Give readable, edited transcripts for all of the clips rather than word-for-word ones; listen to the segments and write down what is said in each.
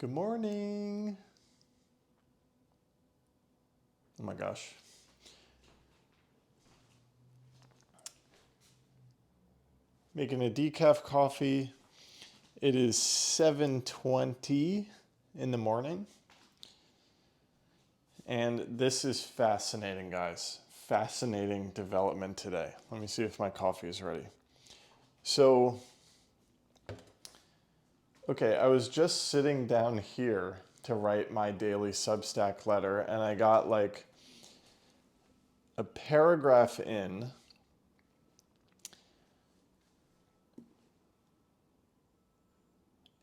Good morning. Oh my gosh. Making a decaf coffee. It is 7:20 in the morning. And this is fascinating, guys. Fascinating development today. Let me see if my coffee is ready. So, okay, I was just sitting down here to write my daily Substack letter, and I got like a paragraph in.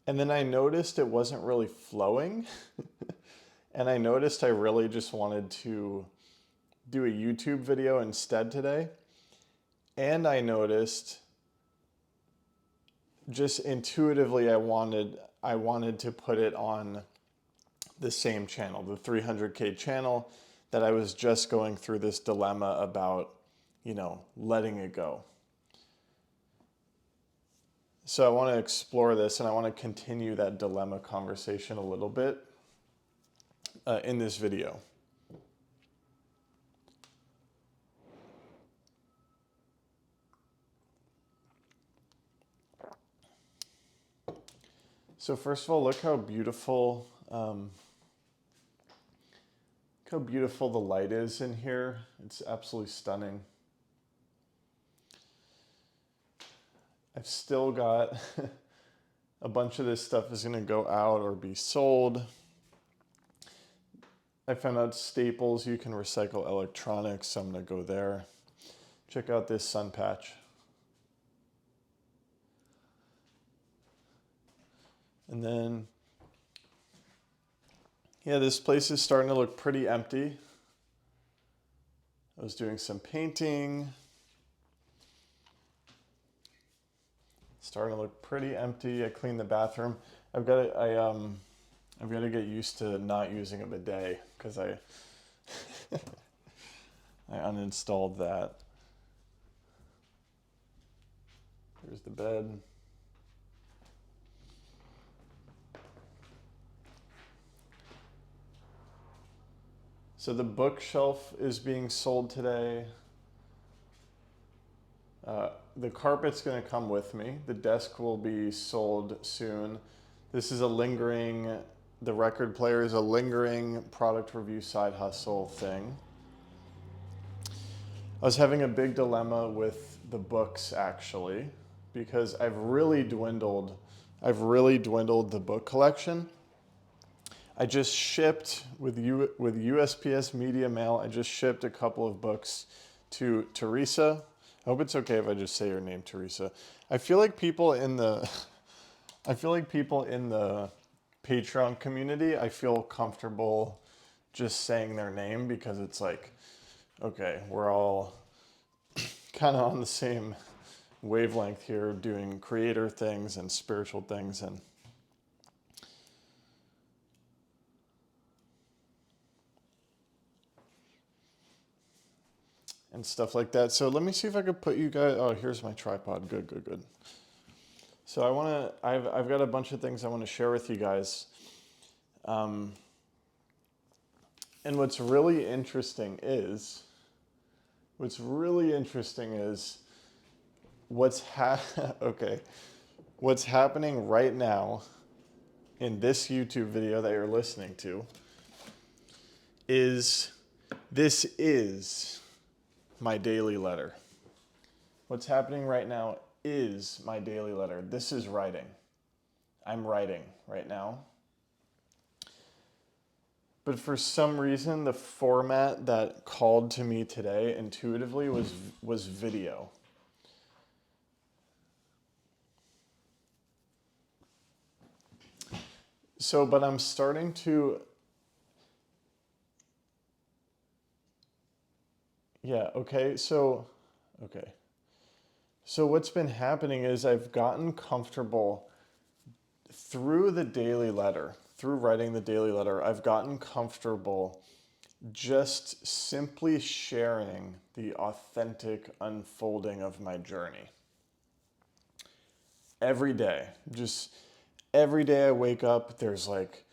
And then I noticed it wasn't really flowing. And I noticed I really just wanted to do a YouTube video instead today. And I noticed just intuitively I wanted to put it on the same channel, the 300K channel, that I was just going through this dilemma about, letting it go. So I want to explore this, and I want to continue that dilemma conversation a little bit in this video. So first of all, look how beautiful the light is in here. It's absolutely stunning. I've still got a bunch of this stuff is going to go out or be sold. I found out Staples, you can recycle electronics, so I'm going to go there. Check out this sun patch. And then, yeah, this place is starting to look pretty empty. I was doing some painting. Starting to look pretty empty. I cleaned the bathroom. I've got to get used to not using a bidet because I uninstalled that. Here's the bed. So the bookshelf is being sold today. The carpet's going to come with me. The desk will be sold soon. This is the record player is a lingering product review side hustle thing. I was having a big dilemma with the books actually, because I've really dwindled the book collection. I just shipped with USPS Media Mail. I just shipped a couple of books to Teresa. I hope it's okay if I just say your name, Teresa. I feel like people in the Patreon community, I feel comfortable just saying their name because it's like, okay, we're all kind of on the same wavelength here, doing creator things and spiritual things and stuff like that. So let me see if I could put you guys. Oh, here's my tripod. Good. So I've got a bunch of things I want to share with you guys. And what's really interesting is what's happening right now in this YouTube video that you're listening to is my daily letter. What's happening right now is my daily letter. This is writing. I'm writing right now. But for some reason, the format that called to me today intuitively was video. So, but I'm starting to, okay. So what's been happening is I've gotten comfortable through writing the daily letter, I've gotten comfortable just simply sharing the authentic unfolding of my journey. Every day I wake up, there's like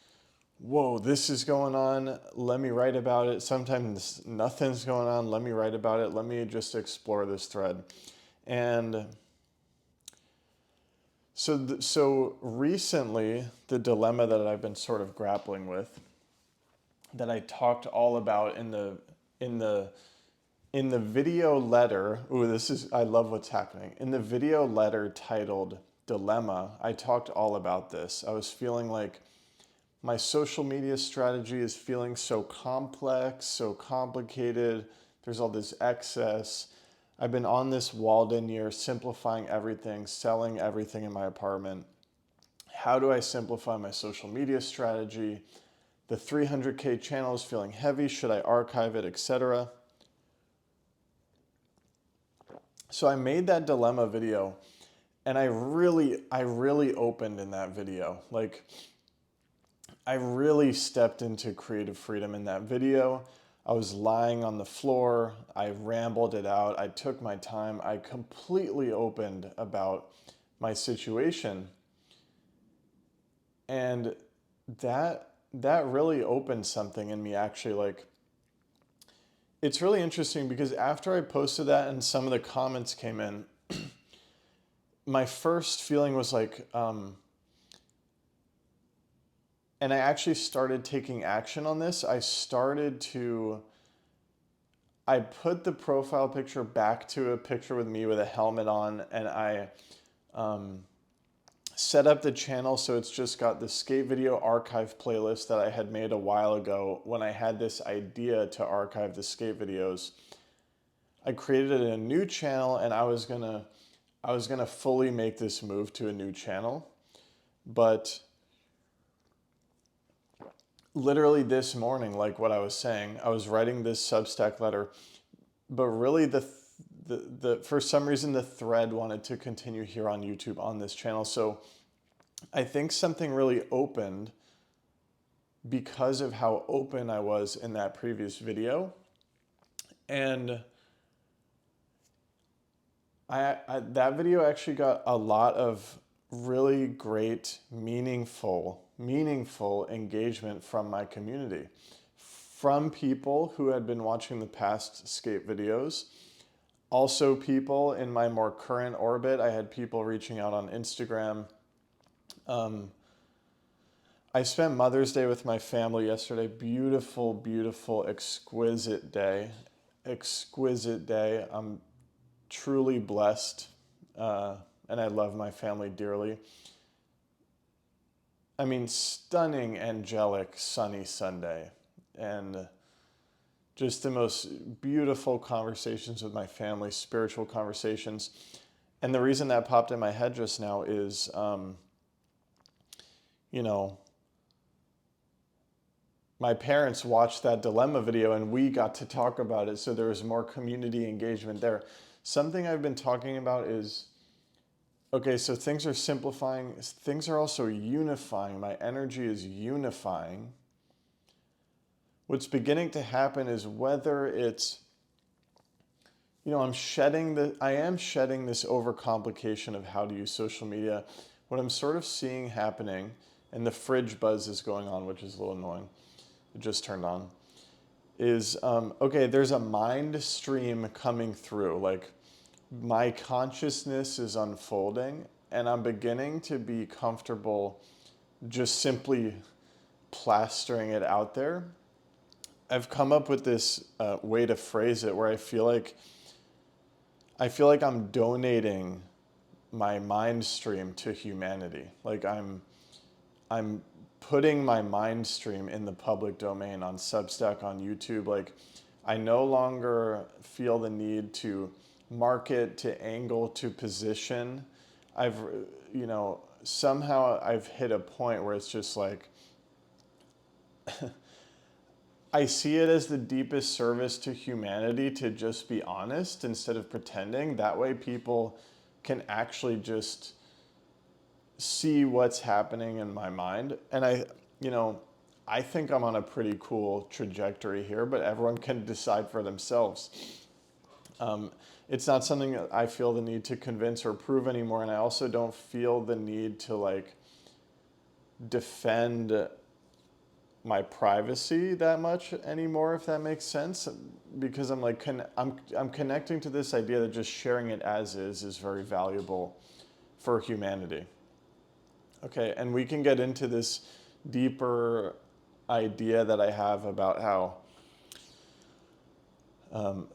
whoa, this is going on, let me write about it. Sometimes nothing's going on, let me write about it. Let me just explore this thread. And so recently, the dilemma that I've been sort of grappling with, that I talked all about in the in the video letter. Ooh, I love what's happening. In the video letter titled Dilemma, I talked all about this. I was feeling like my social media strategy is feeling so complex, so complicated. There's all this excess. I've been on this Walden year, simplifying everything, selling everything in my apartment. How do I simplify my social media strategy? The 300K channel is feeling heavy. Should I archive it, etc.? So I made that dilemma video, and I really opened in that video. Like, I really stepped into creative freedom in that video. I was lying on the floor. I rambled it out. I took my time. I completely opened about my situation. And that really opened something in me, actually. Like, it's really interesting because after I posted that and some of the comments came in, my first feeling was like, and I actually started taking action on this. I put the profile picture back to a picture with me with a helmet on, and I set up the channel so it's just got the skate video archive playlist that I had made a while ago when I had this idea to archive the skate videos. I created a new channel, and I was gonna fully make this move to a new channel, but literally this morning, like what I was saying, I was writing this Substack letter, but really the for some reason the thread wanted to continue here on YouTube on this channel. So I think something really opened because of how open I was in that previous video. And that video actually got a lot of really great, meaningful engagement from my community, from people who had been watching the past skate videos. Also, people in my more current orbit. I had people reaching out on Instagram. I spent Mother's Day with my family yesterday. Beautiful, beautiful, exquisite day. Exquisite day. I'm truly blessed, and I love my family dearly. I mean, stunning, angelic, sunny Sunday, and just the most beautiful conversations with my family, spiritual conversations. And the reason that popped in my head just now is, my parents watched that dilemma video and we got to talk about it, so there was more community engagement there. Something I've been talking about is, okay, so things are simplifying, things are also unifying. My energy is unifying. What's beginning to happen is whether it's, I am shedding this overcomplication of how to use social media. What I'm sort of seeing happening, and the fridge buzz is going on, which is a little annoying. It just turned on. Is, okay, there's a mind stream coming through. Like, my consciousness is unfolding, and I'm beginning to be comfortable just simply plastering it out there. I've come up with this way to phrase it where I feel like I'm donating my mind stream to humanity. Like, I'm putting my mind stream in the public domain on Substack, on YouTube. Like, I no longer feel the need to market, to angle, to position. Somehow I've hit a point where it's just like, I see it as the deepest service to humanity to just be honest instead of pretending. That way people can actually just see what's happening in my mind. And I think I'm on a pretty cool trajectory here, but everyone can decide for themselves. It's not something that I feel the need to convince or prove anymore. And I also don't feel the need to defend my privacy that much anymore, if that makes sense, because I'm like I'm connecting to this idea that just sharing it as is very valuable for humanity. Okay, and we can get into this deeper idea that I have about how.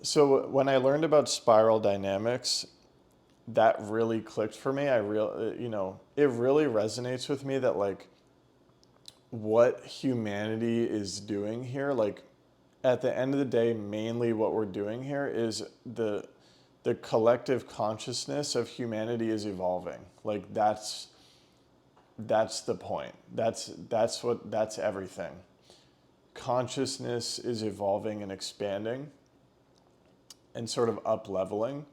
So when I learned about spiral dynamics, that really clicked for me. It really resonates with me that like what humanity is doing here, like at the end of the day, mainly what we're doing here is the collective consciousness of humanity is evolving. Like that's the point. That's everything. Consciousness is evolving and expanding and sort of up leveling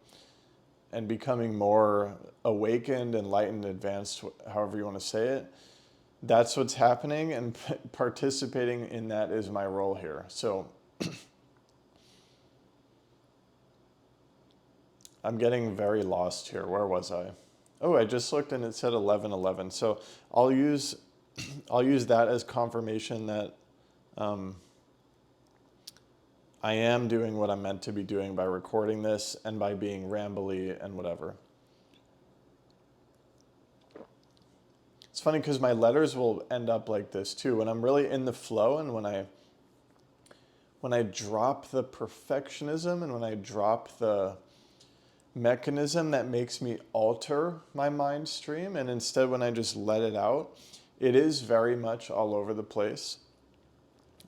and becoming more awakened, enlightened, advanced, however you want to say it. That's what's happening, and participating in that is my role here. So I'm getting very lost here. Where was I? Oh, I just looked and it said 11:11. So I'll use that as confirmation that I am doing what I'm meant to be doing by recording this and by being rambly and whatever. It's funny because my letters will end up like this too. When I'm really in the flow and when I drop the perfectionism and when I drop the mechanism that makes me alter my mind stream, and instead when I just let it out, it is very much all over the place.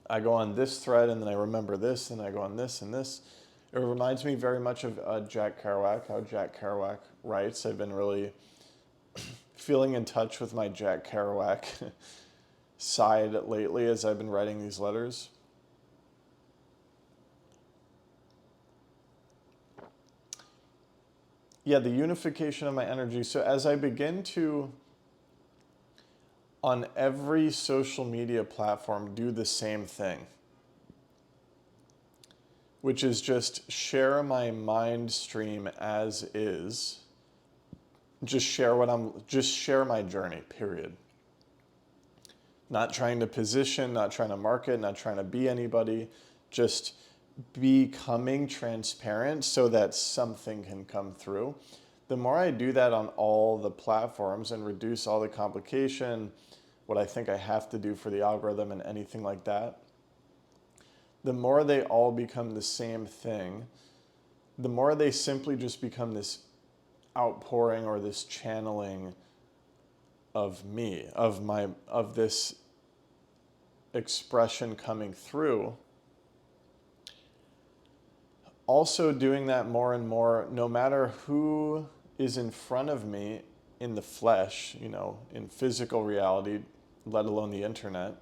I go on this thread and then I remember this and I go on this and this. It reminds me very much of Jack Kerouac, how Jack Kerouac writes. I've been really feeling in touch with my Jack Kerouac side lately as I've been writing these letters. Yeah, the unification of my energy. So as I begin to, on every social media platform, do the same thing, which is just share my mind stream as is. Just share my journey, period. Not trying to position, not trying to market, not trying to be anybody, just becoming transparent so that something can come through. The more I do that on all the platforms and reduce all the complication, what I think I have to do for the algorithm and anything like that, the more they all become the same thing, the more they simply just become this outpouring or this channeling of me, of this expression coming through. Also doing that more and more, no matter who is in front of me in the flesh, in physical reality, let alone the internet.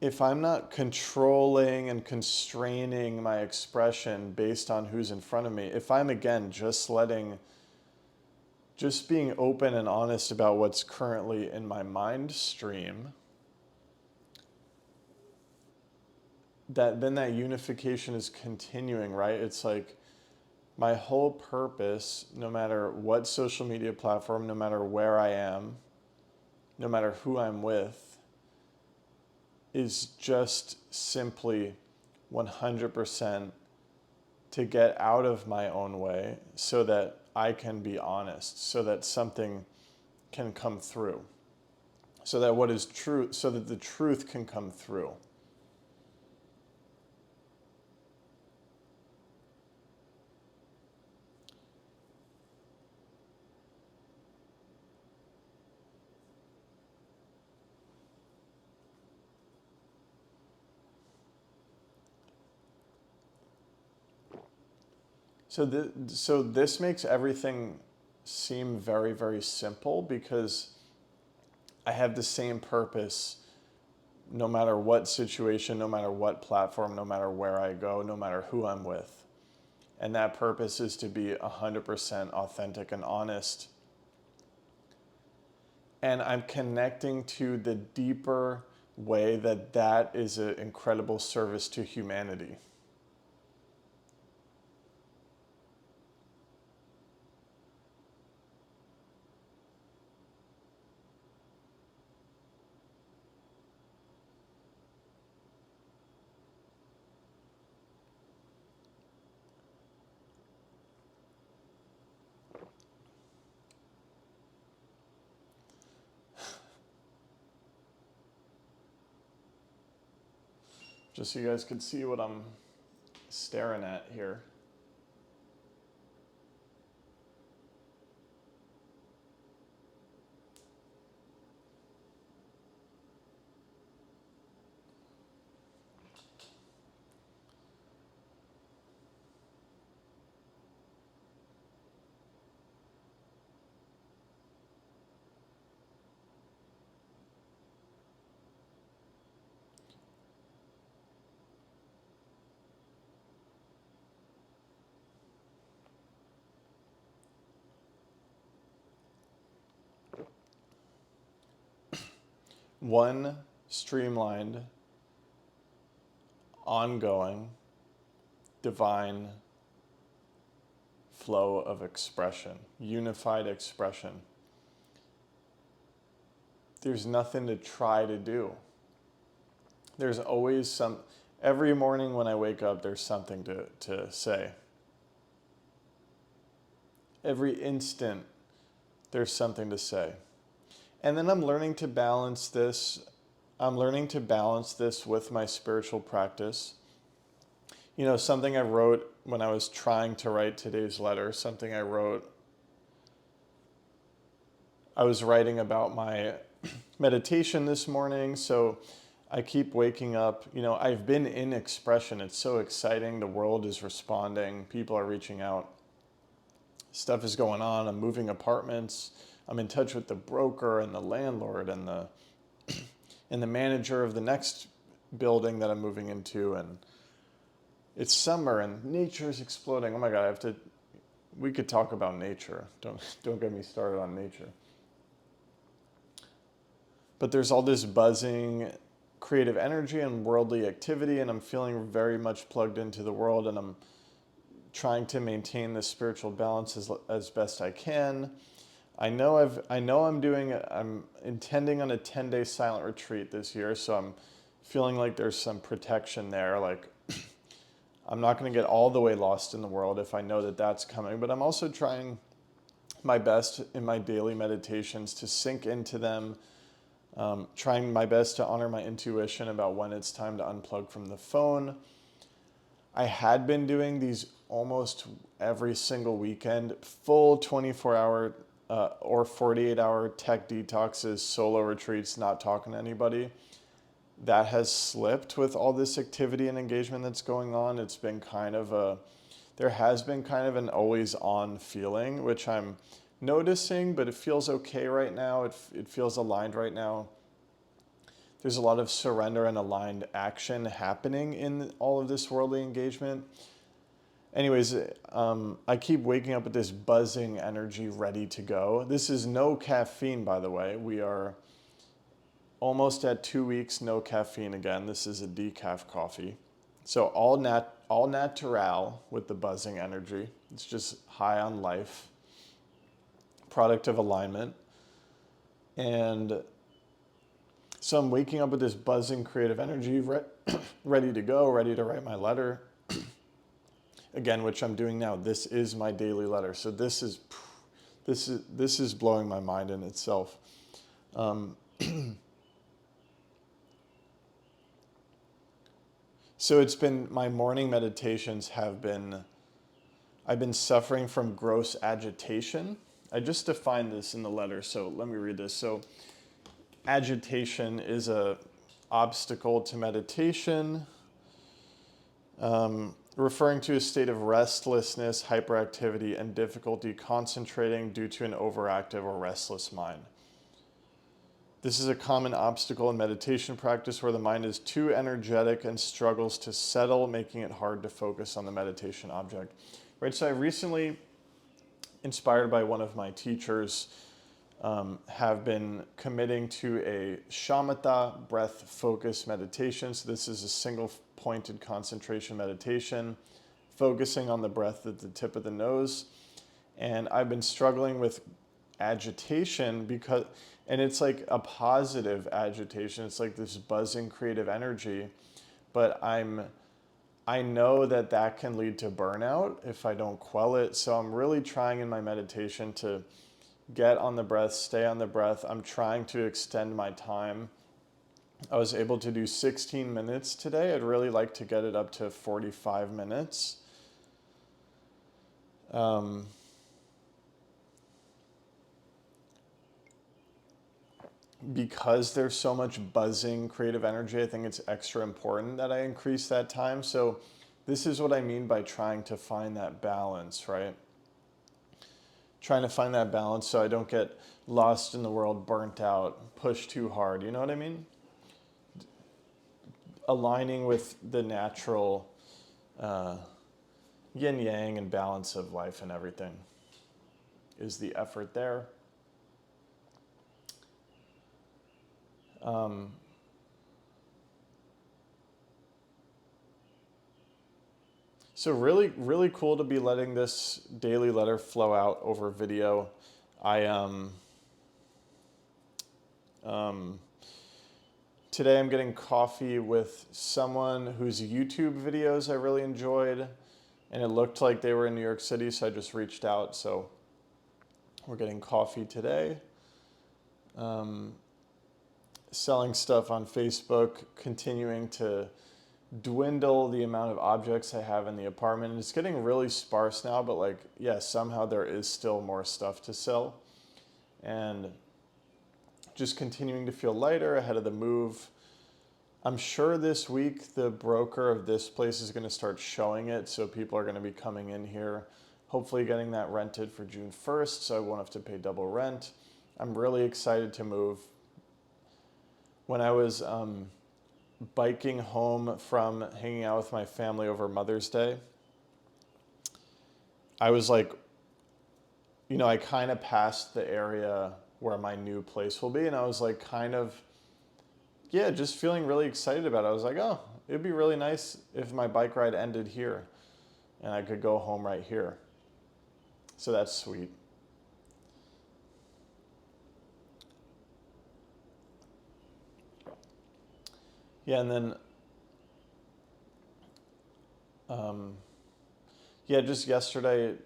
If I'm not controlling and constraining my expression based on who's in front of me, if I'm again just being open and honest about what's currently in my mind stream, then that unification is continuing, right? It's like my whole purpose, no matter what social media platform, no matter where I am, no matter who I'm with, is just simply 100% to get out of my own way so that I can be honest, so that something can come through, so that what is true, so that the truth can come through. So this makes everything seem very, very simple because I have the same purpose no matter what situation, no matter what platform, no matter where I go, no matter who I'm with. And that purpose is to be 100% authentic and honest. And I'm connecting to the deeper way that is an incredible service to humanity. just so you guys could see what I'm staring at here. One streamlined, ongoing, divine flow of expression, unified expression. There's nothing to try to do. There's always every morning when I wake up, there's something to say. Every instant, there's something to say. And then I'm learning to balance this. I'm learning to balance this with my spiritual practice. You know, something I wrote when I was trying to write today's letter, something I wrote, I was writing about my meditation this morning. So I keep waking up. You know, I've been in expression. It's so exciting. The world is responding. People are reaching out. Stuff is going on. I'm moving apartments. I'm in touch with the broker and the landlord and the manager of the next building that I'm moving into. And it's summer and nature's exploding. Oh my God, we could talk about nature. Don't get me started on nature. But there's all this buzzing, creative energy and worldly activity, and I'm feeling very much plugged into the world, and I'm trying to maintain this spiritual balance as best I can. I'm intending on a 10-day silent retreat this year, so I'm feeling like there's some protection there. Like, I'm not going to get all the way lost in the world if I know that that's coming, but I'm also trying my best in my daily meditations to sink into them, trying my best to honor my intuition about when it's time to unplug from the phone. I had been doing these almost every single weekend, full 24-hour or 48-hour tech detoxes, solo retreats, not talking to anybody. That has slipped with all this activity and engagement that's going on. It's been there has been kind of an always on feeling, which I'm noticing, but it feels okay right now. It feels aligned right now. There's a lot of surrender and aligned action happening in all of this worldly engagement. Anyways, I keep waking up with this buzzing energy ready to go. This is no caffeine, by the way. We are almost at 2 weeks, no caffeine again. This is a decaf coffee. So all natural with the buzzing energy. It's just high on life, product of alignment. And so I'm waking up with this buzzing creative energy, ready to go, ready to write my letter. Again, which I'm doing now. This is my daily letter. So this is blowing my mind in itself. So it's been, my morning meditations I've been suffering from gross agitation. I just defined this in the letter, so let me read this. So agitation is a obstacle to meditation, referring to a state of restlessness, hyperactivity, and difficulty concentrating due to an overactive or restless mind. This is a common obstacle in meditation practice where the mind is too energetic and struggles to settle, making it hard to focus on the meditation object. Right, so I recently, inspired by one of my teachers, have been committing to a shamatha breath focus meditation. So this is a single pointed concentration meditation, focusing on the breath at the tip of the nose. And I've been struggling with agitation and it's like a positive agitation. It's like this buzzing creative energy, but I know that can lead to burnout if I don't quell it. So I'm really trying in my meditation to get on the breath, stay on the breath. I'm trying to extend my time I was able to do 16 minutes today. I'd really like to get it up to 45 minutes. Because there's so much buzzing creative energy, I think it's extra important that I increase that time. So this is what I mean by trying to find that balance, right? Trying to find that balance so I don't get lost in the world, burnt out, pushed too hard. You know what I mean? Aligning with the natural yin yang and balance of life and everything is the effort there. So really, really cool to be letting this daily letter flow out over video. Today I'm getting coffee with someone whose YouTube videos I really enjoyed, and it looked like they were in New York City, so I just reached out. So we're getting coffee today. Selling stuff on Facebook, continuing to dwindle the amount of objects I have in the apartment. And it's getting really sparse now, but like, yeah, somehow there is still more stuff to sell. And just continuing to feel lighter ahead of the move. I'm sure this week the broker of this place is going to start showing it, so people are going to be coming in here, hopefully getting that rented for June 1st, so I won't have to pay double rent. I'm really excited to move. When I was biking home from hanging out with my family over Mother's Day, I was like, I kind of passed the area where my new place will be, and I was like just feeling really excited about it. I was like, oh, it'd be really nice if my bike ride ended here and I could go home right here. So that's sweet. Yeah, and then just yesterday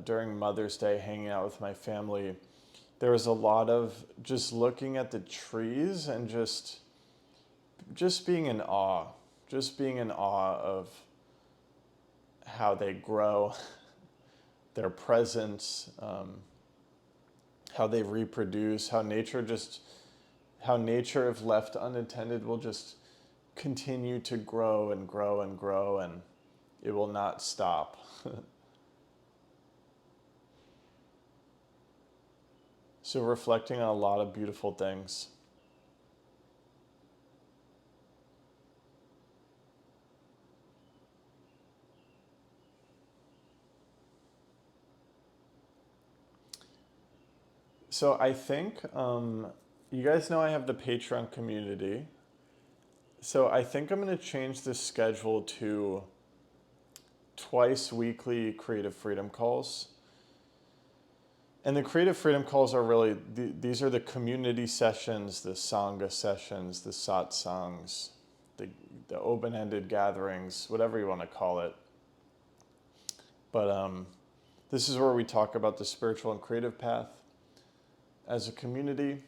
during Mother's Day, hanging out with my family, there was a lot of just looking at the trees and just being in awe, of how they grow, their presence, how they reproduce, how nature, if left unattended, will just continue to grow and grow and grow, and it will not stop. So reflecting on a lot of beautiful things. So I think you guys know I have the Patreon community. So I think I'm going to change the schedule to twice weekly creative freedom calls. And the creative freedom calls are really, these are the community sessions, the Sangha sessions, the satsangs, the open-ended gatherings, whatever you want to call it. But this is where we talk about the spiritual and creative path as a community.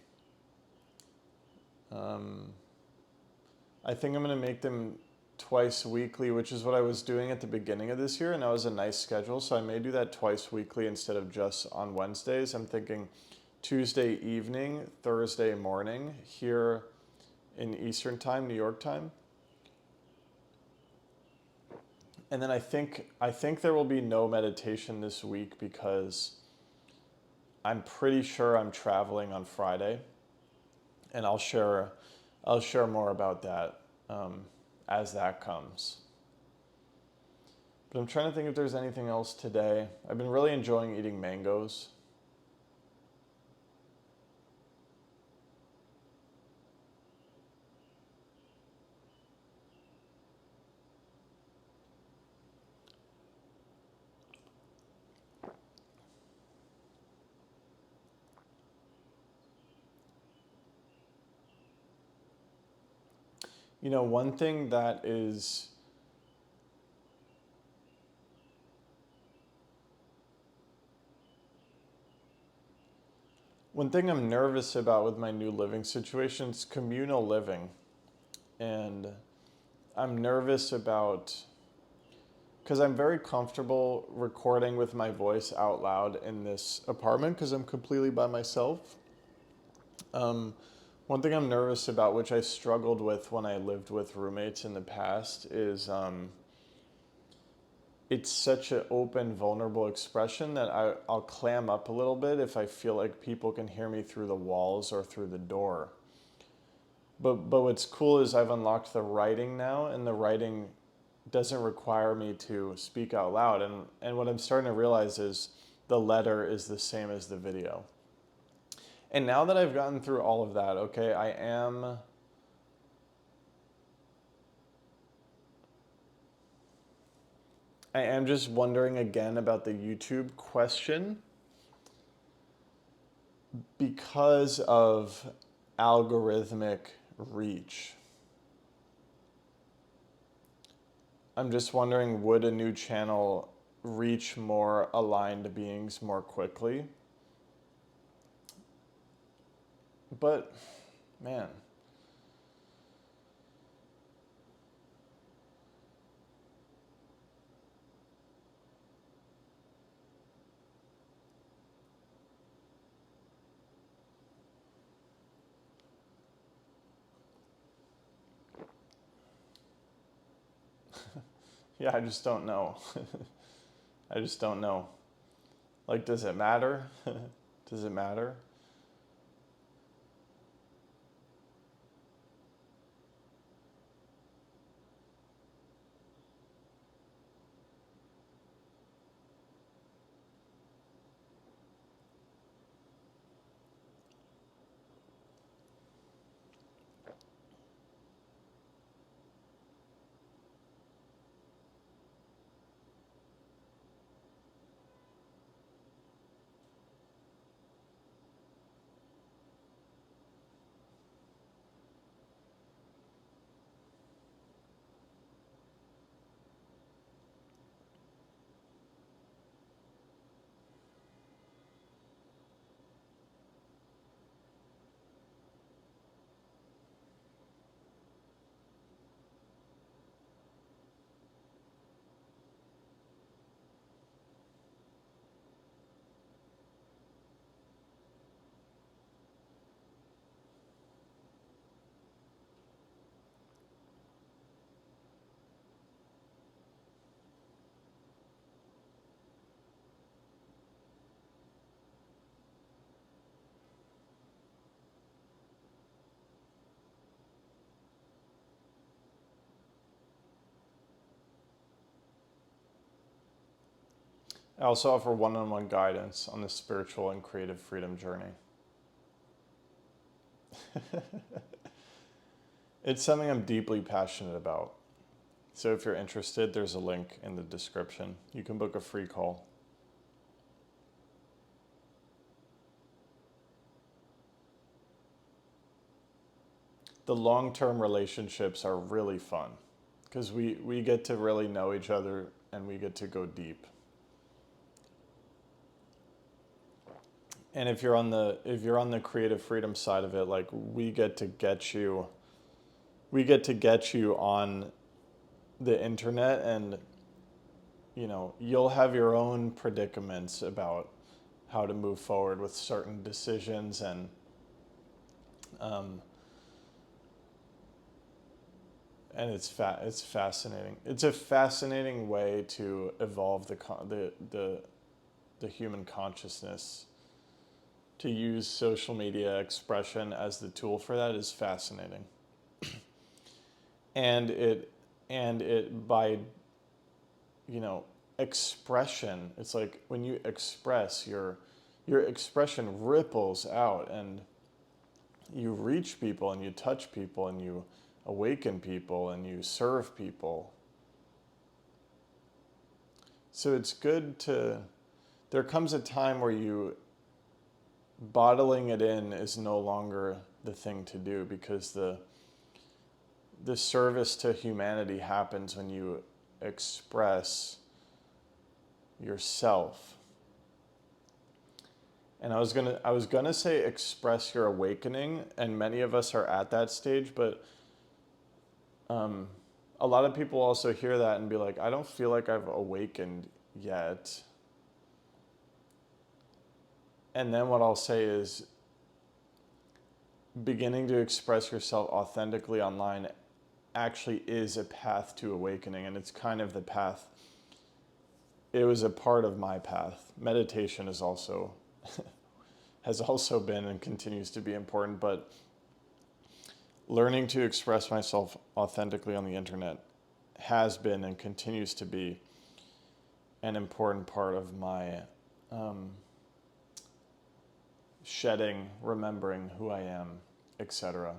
I think I'm going to make them twice weekly, which is what I was doing at the beginning of this year, and that was a nice schedule. So I may do that twice weekly instead of just on Wednesdays. I'm thinking Tuesday evening, Thursday morning here in Eastern Time, New York time. And then I think there will be no meditation this week because I'm pretty sure I'm traveling on Friday, and I'll share more about that as that comes. But I'm trying to think if there's anything else today. I've been really enjoying eating mangoes. One thing that is one thing I'm nervous about with my new living situation is communal living. and I'm nervous about, because I'm very comfortable recording with my voice out loud in this apartment because I'm completely by myself. One thing I'm nervous about, which I struggled with when I lived with roommates in the past, is it's such an open, vulnerable expression that I'll clam up a little bit if I feel like people can hear me through the walls or through the door. But what's cool is I've unlocked the writing now, and the writing doesn't require me to speak out loud. And what I'm starting to realize is the letter is the same as the video. And now that I've gotten through all of that, okay, I am just wondering again about the YouTube question because of algorithmic reach. I'm just wondering, would a new channel reach more aligned beings more quickly? But, man. Yeah, I just don't know. I just don't know. Like, does it matter? Does it matter? I also offer one-on-one guidance on the spiritual and creative freedom journey. It's something I'm deeply passionate about. So if you're interested, there's a link in the description. You can book a free call. The long-term relationships are really fun because we get to really know each other and we get to go deep. And if you're on the creative freedom side of it, like we get to get you on the internet, and you'll have your own predicaments about how to move forward with certain decisions, and um, it's fascinating. It's a fascinating way to evolve the human consciousness. To use social media expression as the tool for that is fascinating. And it by expression, it's like when you express, your expression ripples out, and you reach people and you touch people and you awaken people and you serve people. So it's good to, there comes a time where bottling it in is no longer the thing to do, because the service to humanity happens when you express yourself. And I was gonna say express your awakening, and many of us are at that stage, but A lot of people also hear that and be like, I don't feel like I've awakened yet. And then what I'll say is, beginning to express yourself authentically online actually is a path to awakening, and it's kind of the path. It was a part of my path. Meditation is also has also been and continues to be important, but learning to express myself authentically on the internet has been and continues to be an important part of my shedding, remembering who I am, etc.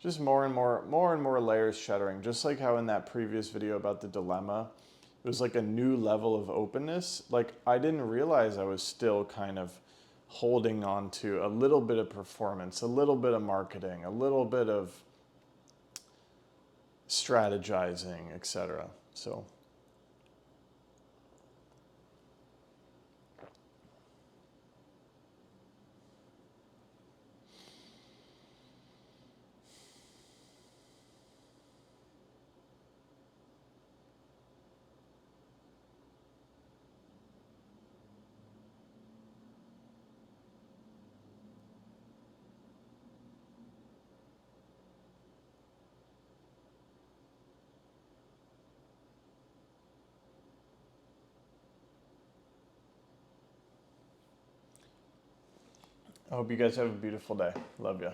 Just more and more layers shedding. Just like how in that previous video about the dilemma, it was like a new level of openness. Like I didn't realize I was still kind of holding on to a little bit of performance, a little bit of marketing, a little bit of strategizing, etc. So I hope you guys have a beautiful day. Love ya.